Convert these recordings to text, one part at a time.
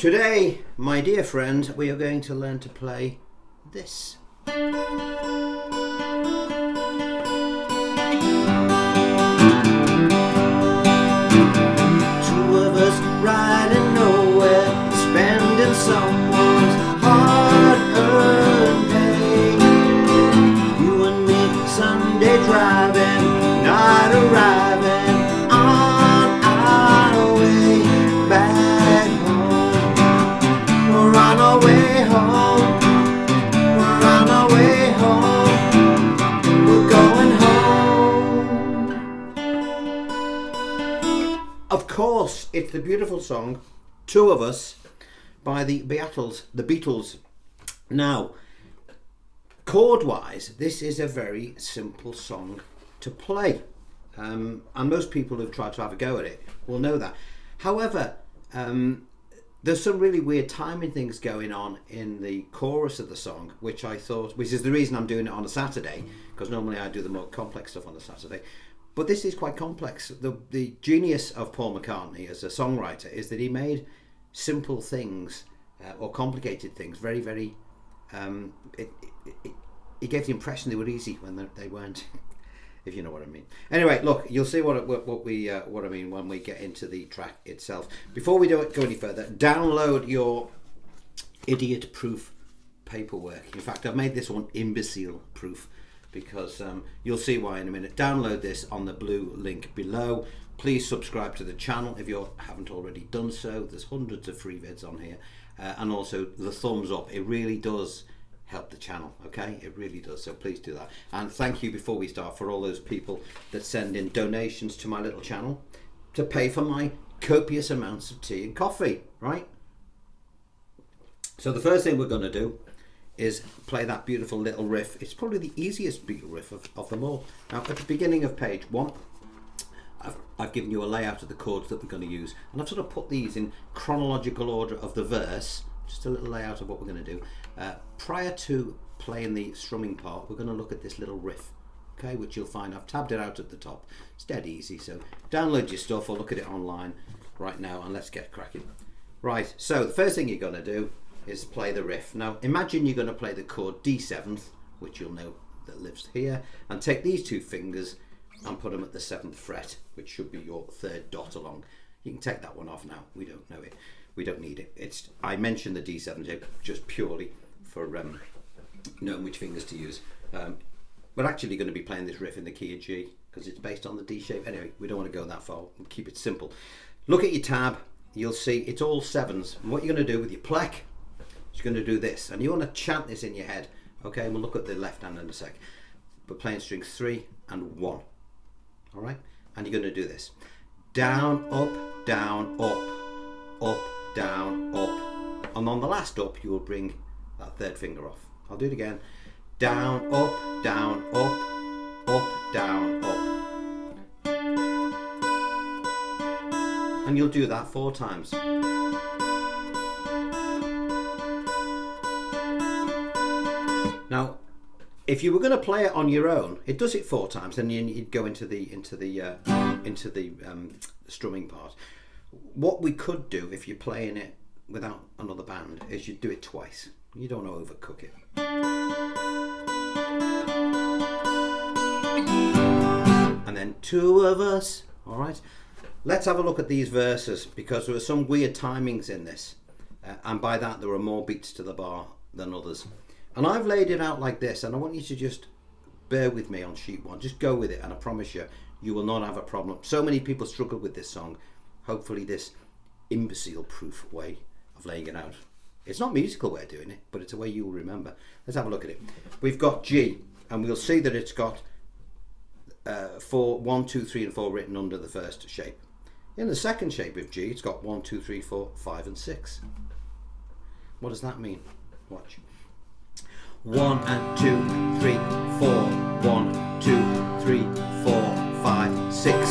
Today, my dear friend, we are going to learn to play this. Two of us riding nowhere, spending someone's hard-earned pay. You and me Sunday driving, not arriving on our way back home. We're on our way home. We're on our way home. We're going home. Of course, it's the beautiful song Two of Us by the Beatles. Now, chord-wise, this is a very simple song to play, and most people who've tried to have a go at it will know that. However, there's some really weird timing things going on in the chorus of the song, which is the reason I'm doing it on a Saturday, because normally I do the more complex stuff on a Saturday. But this is quite complex. The genius of Paul McCartney as a songwriter is that he made simple things or complicated things very, very. It gave the impression they were easy when they weren't, if you know what I mean. Anyway, look, you'll see what I mean when we get into the track itself. Before we go any further, download your idiot proof paperwork. In fact, I've made this one imbecile proof because you'll see why in a minute. Download this on the blue link below. Please subscribe to the channel if you haven't already done so. There's hundreds of free vids on here, and also the thumbs up. It really does help the channel, okay? It really does, so please do that. And thank you, before we start, for all those people that send in donations to my little channel to pay for my copious amounts of tea and coffee, right? So the first thing we're going to do is play that beautiful little riff. It's probably the easiest Beatle riff of them all. Now, at the beginning of page 1, I've given you a layout of the chords that we're going to use, and I've sort of put these in chronological order of the verse, just a little layout of what we're going to do. Prior to playing the strumming part, we're going to look at this little riff, okay, which you'll find I've tabbed it out at the top. It's dead easy, so download your stuff or look at it online right now, and let's get cracking. Right, so the first thing you're going to do is play the riff. Now imagine you're going to play the chord D7th, which you'll know that lives here, and take these two fingers and put them at the 7th fret, which should be your third dot along. You can take that one off now. We don't know it. We don't need it. I mentioned the D7 just purely for knowing which fingers to use. We're actually going to be playing this riff in the key of G because it's based on the D shape. Anyway, we don't want to go that far. We'll keep it simple. Look at your tab. You'll see it's all 7s. And what you're going to do with your plec is you're going to do this. And you want to chant this in your head. Okay, and we'll look at the left hand in a sec. We're playing strings 3 and 1. All right? And you're going to do this. Down, up, down, up, down, up. And on the last up, you will bring that third finger off. I'll do it again. Down, up, down, up, down, up. And you'll do that 4 times. Now, if you were going to play it on your own, it does it 4 times, then you'd go into the strumming part. What we could do if you're playing it without another band is you do it twice. You don't want to overcook it. And then 2 of us. All right. Let's have a look at these verses, because there are some weird timings in this, and by that there are more beats to the bar than others. And I've laid it out like this, and I want you to just bear with me on sheet 1. Just go with it, and I promise you, you will not have a problem. So many people struggle with this song. Hopefully this imbecile proof way of laying it out. It's not a musical way of doing it, but it's a way you will remember. Let's have a look at it. We've got G, and we'll see that it's got 1, 2, 3 and 4 written under the first shape. In the second shape of G, it's got 1, 2, 3, 4, 5 and 6. What does that mean? Watch. 1 and 2, 3, 4. 1, 2, 3, 4, 5, 6.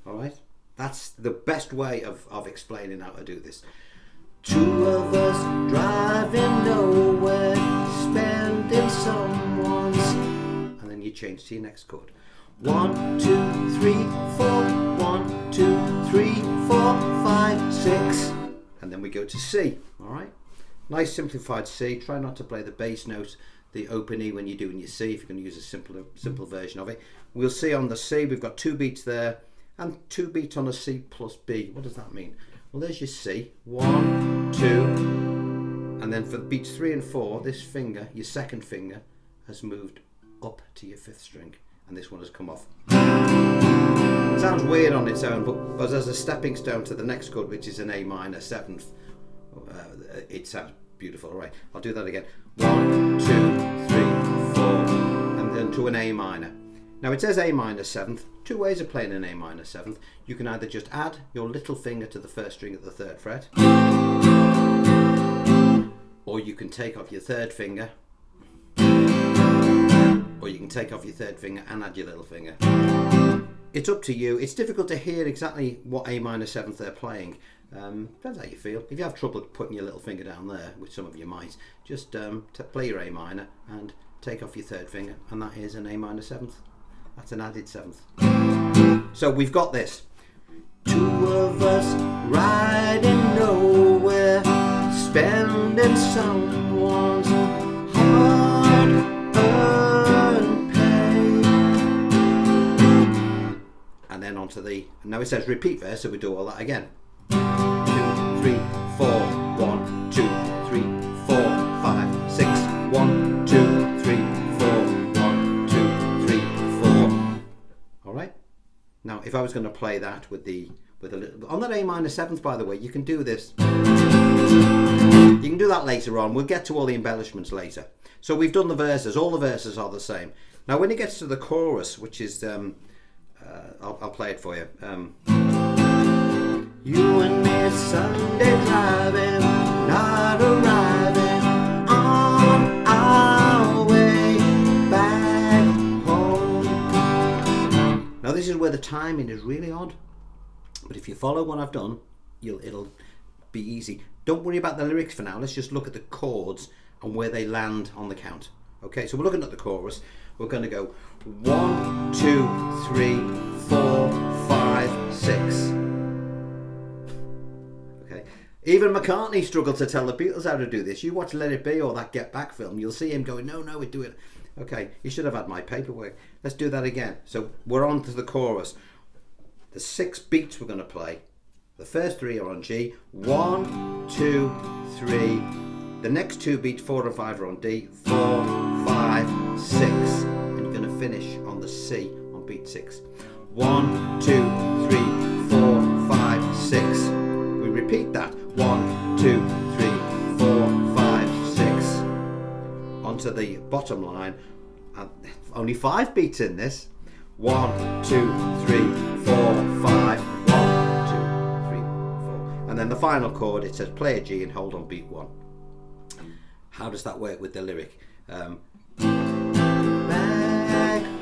All right. That's the best way of explaining how to do this. 2 of us driving nowhere, spending someone's, and then you change to your next chord. 1, 2, 3, 4. 1, 2, 3, 4, 5, 6. And then we go to C. All right, nice simplified C. Try not to play the bass note, the open E, when you're doing your C, if you're going to use a simple version of it. We'll see on the C, we've got 2 beats there and 2 beats on a C plus B. What does that mean? Well, there's your C, 1, 2, and then for beats 3 and 4, this finger, your second finger, has moved up to your 5th string, and this one has come off. It sounds weird on its own, but as a stepping stone to the next chord, which is an A minor 7th, it sounds beautiful. All right, I'll do that again. 1, 2, 3, 4, and then to an A minor. Now it says A minor 7th. 2 ways of playing an A minor 7th. You can either just add your little finger to the 1st string at the 3rd fret, or you can take off your 3rd finger, or you can take off your 3rd finger and add your little finger. It's up to you. It's difficult to hear exactly what A minor 7th they're playing. Depends how you feel. If you have trouble putting your little finger down there, which some of you might, just play your A minor and take off your 3rd finger, and that is an A minor 7th. That's an added 7th. So we've got this. 2 of us riding nowhere, spending someone's hard-earned pay. And then onto the, now it says repeat verse, so we do all that again. 2, 3, 4, 1, 2, 3, 4, 5, 6, 1, 2, 3, 4, 1, 2, 3, 4. All right. Now, if I was going to play that with a little on that A minor 7th, by the way, you can do this. You can do that later on. We'll get to all the embellishments later. So we've done the verses. All the verses are the same. Now, when it gets to the chorus, which is I'll play it for you. You and me Sunday driving, not arriving on our way back home. Now this is where the timing is really odd, but if you follow what I've done, it'll be easy. Don't worry about the lyrics for now. Let's just look at the chords and where they land on the count. Okay, so we're looking at the chorus. We're going to go 1, 2, 3, 4, 5, 6. Even McCartney struggled to tell the Beatles how to do this. You watch Let It Be or that Get Back film, you'll see him going, no, we do it. Okay, you should have had my paperwork. Let's do that again. So we're on to the chorus. The 6 beats we're going to play. The first 3 are on G. 1, 2, 3. The next 2 beats, 4 and 5, are on D. 4, 5, 6. And you're going to finish on the C on beat 6. 1, 2, 3, 4, 5, 6. We repeat that. 1, 2, 3, 4, 5, 6. Onto the bottom line. Only 5 beats in this. 1, 2, 3, 4, 5. 1, 2, 3, 4. And then the final chord, it says play a G and hold on beat 1. How does that work with the lyric? Back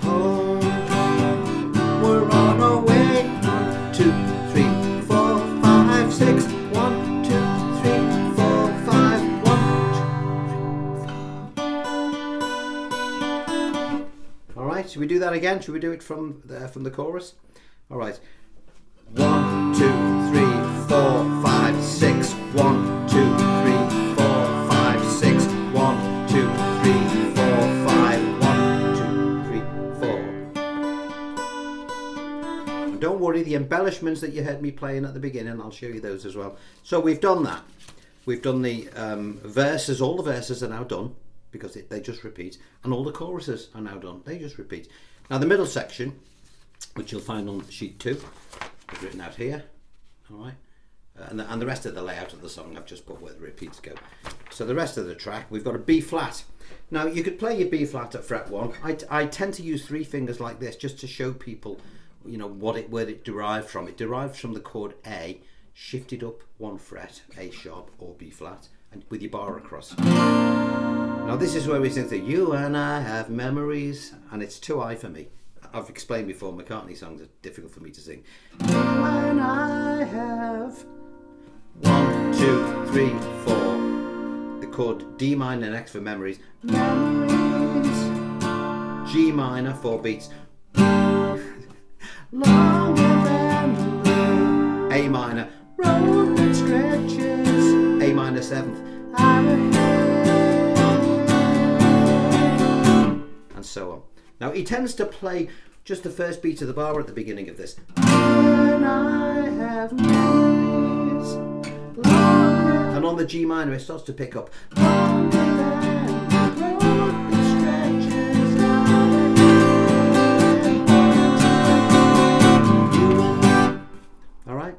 home, we're on our way. 1, 2, 3, 4, 5, 6. 1, 2, 3, 4, 5. 1, 2, 3, 4. All right. Should we do that again? Should we do it from the chorus? All right. 1, 2, 3, 4, 5, 6. 1, 2, 3, 4, 5, 6. 1, 2, 3, 4, 5. 1, 2, 3, 4. And don't worry, the embellishments that you heard me playing at the beginning, I'll show you those as well. So we've done that. We've done the verses. All the verses are now done because they just repeat, and all the choruses are now done. They just repeat. Now the middle section, which you'll find on sheet 2, is written out here. All right. And the rest of the layout of the song, I've just put where the repeats go. So the rest of the track, we've got a B flat. Now you could play your B flat at fret 1. I tend to use 3 fingers like this just to show people, you know, where it derived from. It derives from the chord A, shifted up 1 fret, A sharp or B flat, and with your bar across. Now this is where we sing that you and I have memories, and it's too high for me. I've explained before, McCartney songs are difficult for me to sing. You and I have 1, 2, 3, 4. The chord D minor next for memories. Memories. G minor, 4 beats. Longer than the road. A minor. Road that stretches minor 7th, and so on. Now he tends to play just the first beat of the bar at the beginning of this. And I have memories, and on the G minor it starts to pick up. Alright?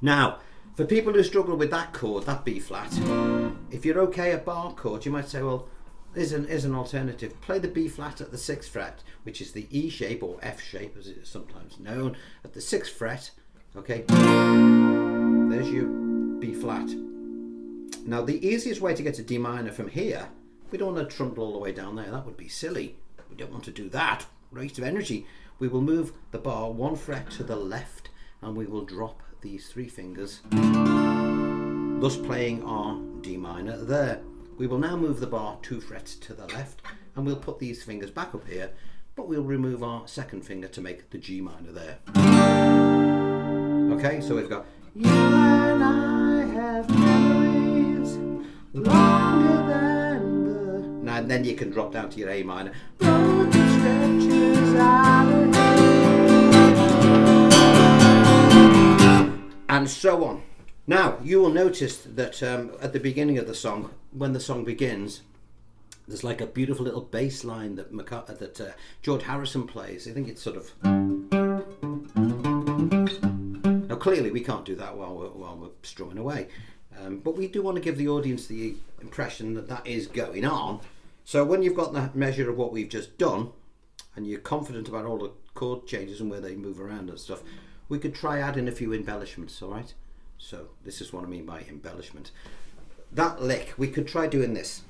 Now, for people who struggle with that chord, that B flat, if you're okay at bar chords, you might say, well, here's an alternative. Play the B flat at the 6th fret, which is the E shape, or F shape as it is sometimes known, at the 6th fret. Okay, there's your B flat. Now the easiest way to get to D minor from here, we don't want to trundle all the way down there, that would be silly. We don't want to do that, waste of energy. We will move the bar 1 fret to the left and we will drop these 3 fingers, thus playing our D minor there. We will now move the bar 2 frets to the left and we'll put these fingers back up here, but we'll remove our 2nd finger to make the G minor there. Okay, so we've got you and I have memories longer than the... Now then you can drop down to your A minor. Road that stretches out ahead. And so on. Now you will notice that at the beginning of the song, when the song begins, there's like a beautiful little bass line that George Harrison plays. I think it's sort of... Now clearly we can't do that while we're strumming away, but we do want to give the audience the impression that that is going on. So when you've got that measure of what we've just done, and you're confident about all the chord changes and where they move around and stuff, we could try adding a few embellishments, all right? So this is what I mean by embellishment. That lick, we could try doing this.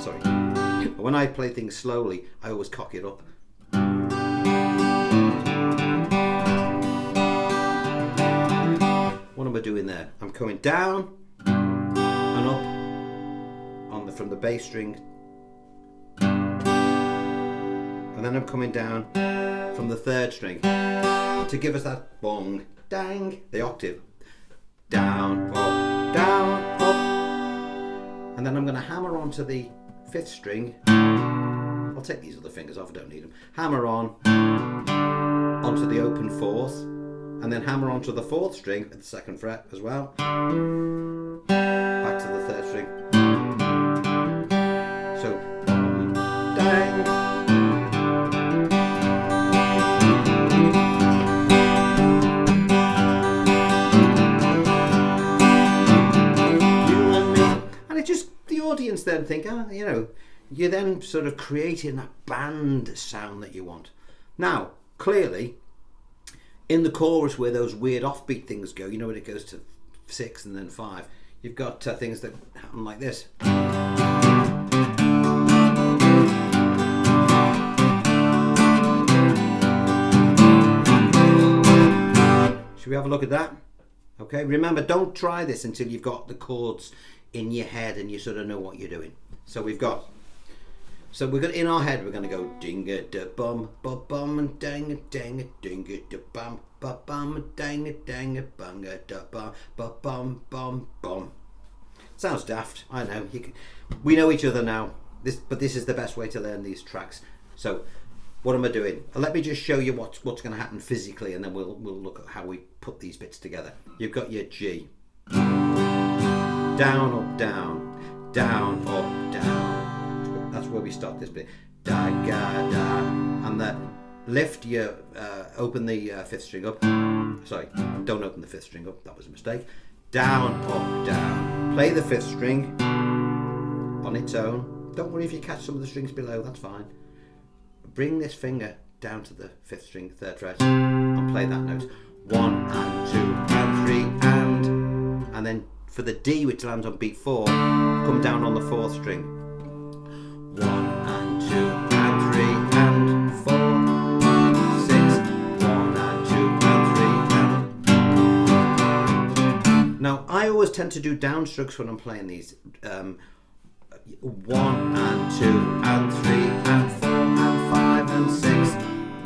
Sorry. When I play things slowly, I always cock it up. What am I doing there? I'm coming down and up on from the bass string, and then I'm coming down from the 3rd string to give us that bong, dang, the octave. Down, up, and then I'm going to hammer onto the 5th string. I'll take these other fingers off, I don't need them. Hammer on onto the open 4th, and then hammer onto the 4th string at the 2nd fret as well. Back to the 3rd string. So, dang. Audience then think, you know, you're then sort of creating that band sound that you want. Now, clearly, in the chorus where those weird offbeat things go, you know, when it goes to 6 and then 5, you've got things that happen like this. Should we have a look at that? Okay, remember, don't try this until you've got the chords in your head and you sort of know what you're doing. So we're going in our head, we're going to go dinga da bum ba bum and dang a dinga da bum ba bum dang a bunga da bum ba bum bum bum. Sounds daft, I know. We know each other now. But this is the best way to learn these tracks. So what am I doing? Let me just show you what's going to happen physically, and then we'll look at how we put these bits together. You've got your G. Down, up, down, down, up, down. That's where we start this bit. Da, ga, da. And the lift, you open the 5th string up. Sorry, don't open the 5th string up. That was a mistake. Down, up, down. Play the 5th string on its own. Don't worry if you catch some of the strings below, that's fine. Bring this finger down to the 5th string, 3rd fret, and play that note. 1 and 2 and 3 and then for the D, which lands on beat 4, come down on the 4th string. 1 and 2 and 3 and 4, 6, 1 and 2 and 3 and... Now, I always tend to do downstrokes when I'm playing these. 1 and 2 and 3 and 4 and 5 and 6.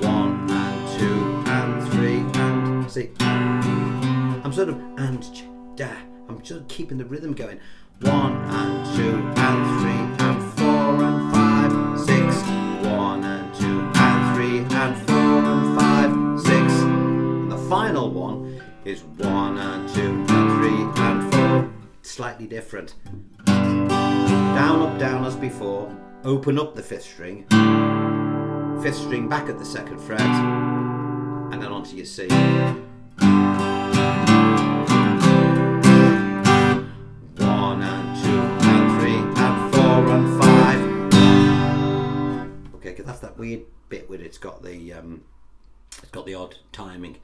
1 and 2 and 3 and... See? I'm sort of... and... da. I'm just keeping the rhythm going. 1 and 2 and 3 and 4 and 5, 6. 1 and 2 and 3 and 4 and 5, 6. And the final one is 1 and 2 and 3 and 4. Slightly different. Down, up, down as before. Open up the 5th string. 5th string back at the 2nd fret. And then onto your C. 1 and 2 and 3 and 4 and 5. Okay, because that's that weird bit where it's got the odd timing.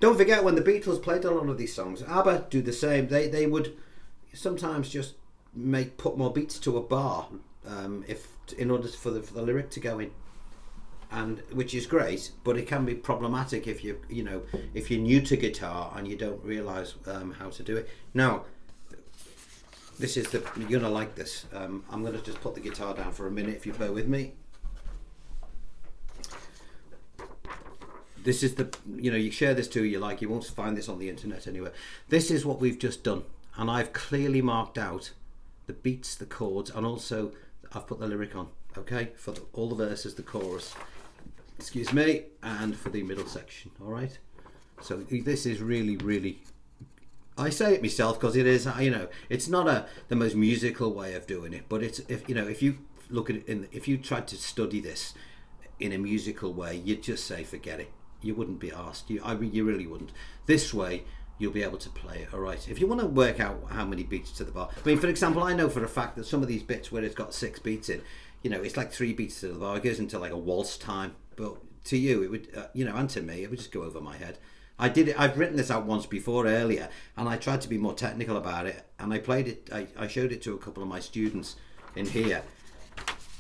Don't forget, when the Beatles played a lot of these songs, ABBA do the same. They would sometimes just put more beats to a bar in order for the lyric to go in, and which is great, but it can be problematic if you're new to guitar and you don't realise how to do it. Now, you're gonna like this. I'm gonna just put the guitar down for a minute if you bear with me. This is you share this to you won't find this on the internet anywhere. This is what we've just done, and I've clearly marked out the beats, the chords, and also I've put the lyric on, okay, for all the verses, the chorus, excuse me, and for the middle section. All right, so this is really, really, I say it myself because it is, it's not the most musical way of doing it, but it's, if you look at it if you tried to study this in a musical way, you'd just say forget it. You wouldn't be asked. You really wouldn't. This way, you'll be able to play it. All right. If you want to work out how many beats to the bar, I mean, for example, I know for a fact that some of these bits where it's got 6 beats in, it's like 3 beats to the bar. It goes into like a waltz time. But to you, it would, and to me, it would just go over my head. I did it. I've written this out once before earlier, and I tried to be more technical about it. And I played it. I showed it to a couple of my students in here.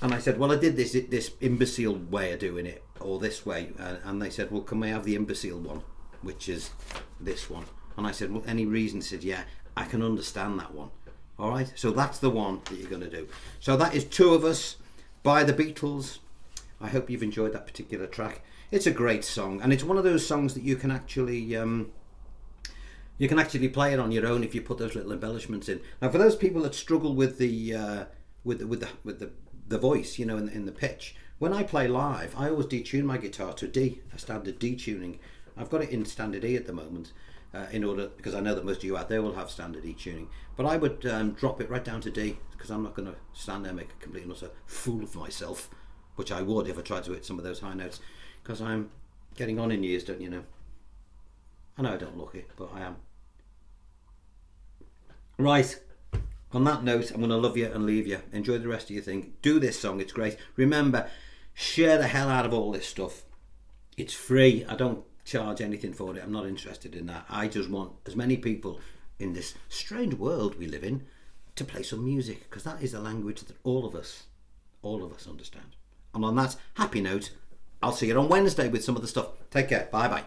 And I said, well, I did this imbecile way of doing it, or this way. And they said, well, can we have the imbecile one, which is this one? And I said, well, any reason? He said, yeah, I can understand that one. All right, so that's the one that you're going to do. So that is Two of Us by the Beatles. I hope you've enjoyed that particular track. It's a great song, and it's one of those songs that you can actually play it on your own if you put those little embellishments in. Now, for those people that struggle with the voice, in the pitch, when I play live, I always detune my guitar to D, a standard D tuning. I've got it in standard E at the moment, because I know that most of you out there will have standard E tuning. But I would drop it right down to D, because I'm not going to stand there and make a complete and utter fool of myself, which I would if I tried to hit some of those high notes, because I'm getting on in years, don't you know? I know I don't look it, but I am. Right. On that note, I'm going to love you and leave you. Enjoy the rest of your thing. Do this song, it's great. Remember, share the hell out of all this stuff. It's free. I don't charge anything for it. I'm not interested in that. I just want as many people in this strange world we live in to play some music, because that is a language that all of us understand. And on that happy note, I'll see you on Wednesday with some of the stuff. Take care. Bye bye.